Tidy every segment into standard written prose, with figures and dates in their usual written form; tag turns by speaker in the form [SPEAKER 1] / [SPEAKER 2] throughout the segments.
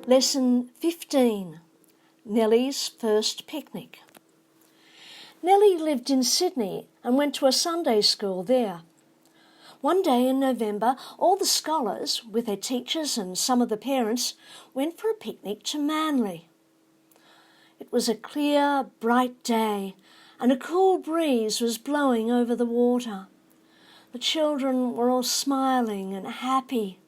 [SPEAKER 1] Lesson 15, Nellie's First Picnic. Nellie lived in Sydney and went to a Sunday school there. One day in November, all the scholars, with their teachers and some of the parents, went for a picnic to Manly. It was a clear, bright day, and a cool breeze was blowing over the water. The children were all smiling and happy.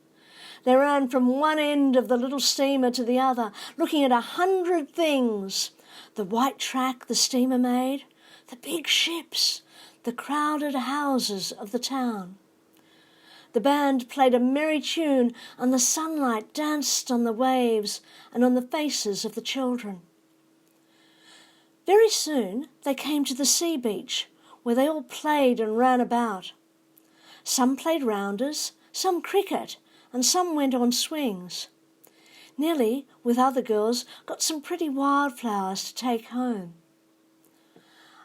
[SPEAKER 1] They ran from one end of the little steamer to the other, looking at 100 things. The white track the steamer made, the big ships, the crowded houses of the town. The band played a merry tune, and the sunlight danced on the waves and on the faces of the children. Very soon they came to the sea beach, where they all played and ran about. Some played rounders, some cricket, and some went on swings. Nellie, with other girls, got some pretty wildflowers to take home.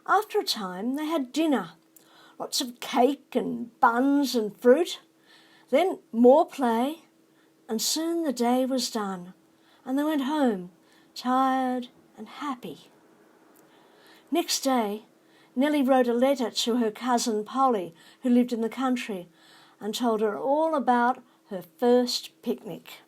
[SPEAKER 1] After a time they had dinner, lots of cake and buns and fruit, then more play, and soon the day was done, and they went home, tired and happy. Next day, Nellie wrote a letter to her cousin Polly, who lived in the country, and told her all about her first picnic.